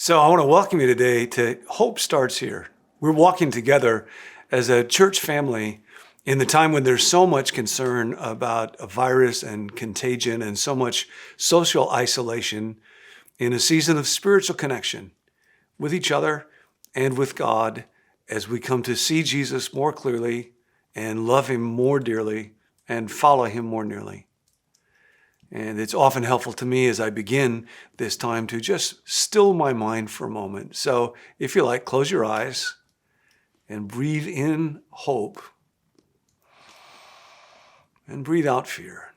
So I want to welcome you today to Hope Starts Here. We're walking together as a church family in the time when there's so much concern about a virus and contagion and so much social isolation, in a season of spiritual connection with each other and with God as we come to see Jesus more clearly and love him more dearly and follow him more nearly. And it's often helpful to me as I begin this time to just still my mind for a moment. So if you like, close your eyes and breathe in hope and breathe out fear.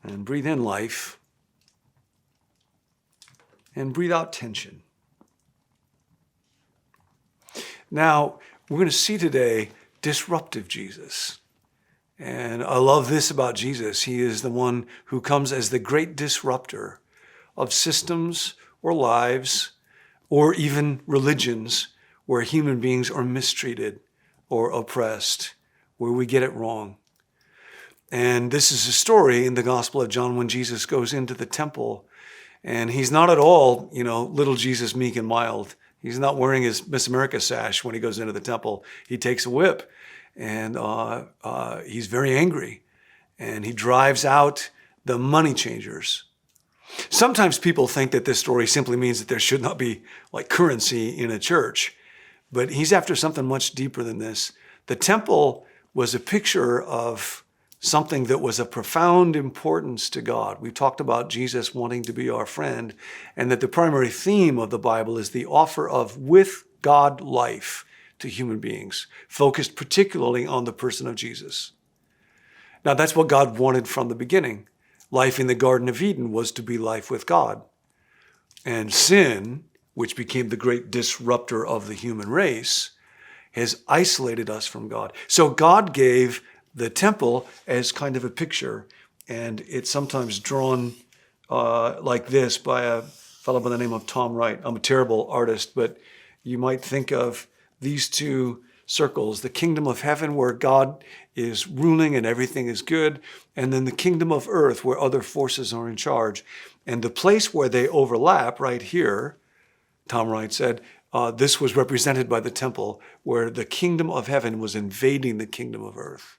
And breathe in life and breathe out tension. Now, we're going to see today disruptive Jesus. And I love this about Jesus. He is the one who comes as the great disruptor of systems or lives or even religions where human beings are mistreated or oppressed, where we get it wrong. And this is a story in the Gospel of John when Jesus goes into the temple, and he's not at all, little Jesus, meek and mild. He's not wearing his Miss America sash when he goes into the temple. He takes a whip. And he's very angry, and he drives out the money changers. Sometimes people think that this story simply means that there should not be like currency in a church, but he's after something much deeper than this. The temple was a picture of something that was of profound importance to God. We talked about Jesus wanting to be our friend, and that the primary theme of the Bible is the offer of with God life to human beings, focused particularly on the person of Jesus. Now, that's what God wanted from the beginning. Life in the Garden of Eden was to be life with God. And sin, which became the great disruptor of the human race, has isolated us from God. So God gave the temple as kind of a picture, and it's sometimes drawn like this by a fellow by the name of Tom Wright. I'm a terrible artist, but you might think of these two circles, the kingdom of heaven where God is ruling and everything is good, and then the kingdom of earth where other forces are in charge. And the place where they overlap right here, Tom Wright said, this was represented by the temple where the kingdom of heaven was invading the kingdom of earth.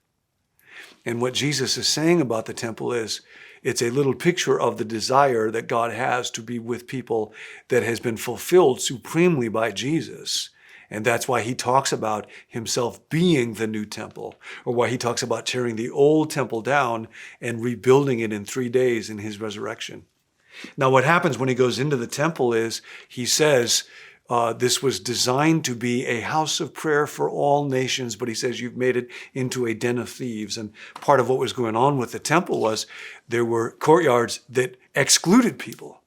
And what Jesus is saying about the temple is, it's a little picture of the desire that God has to be with people that has been fulfilled supremely by Jesus. And that's why he talks about himself being the new temple, or why he talks about tearing the old temple down and rebuilding it in 3 days in his resurrection. Now, what happens when he goes into the temple is he says, this was designed to be a house of prayer for all nations, but he says you've made it into a den of thieves. And part of what was going on with the temple was there were courtyards that excluded people.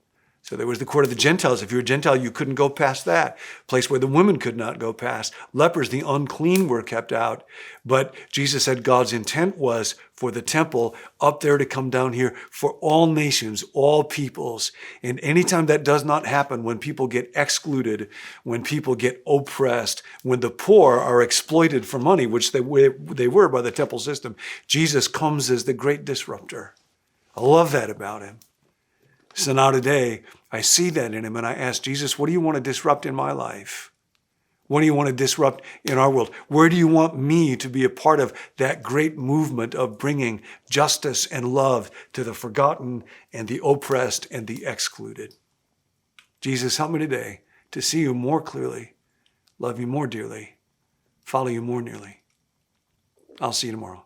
So there was the court of the Gentiles. If you were a Gentile, you couldn't go past that. Place where the women could not go past. Lepers, the unclean, were kept out. But Jesus said God's intent was for the temple up there to come down here for all nations, all peoples. And anytime that does not happen, when people get excluded, when people get oppressed, when the poor are exploited for money, which they were by the temple system, Jesus comes as the great disruptor. I love that about him. So now today, I see that in him, and I ask Jesus, what do you want to disrupt in my life? What do you want to disrupt in our world? Where do you want me to be a part of that great movement of bringing justice and love to the forgotten and the oppressed and the excluded? Jesus, help me today to see you more clearly, love you more dearly, follow you more nearly. I'll see you tomorrow.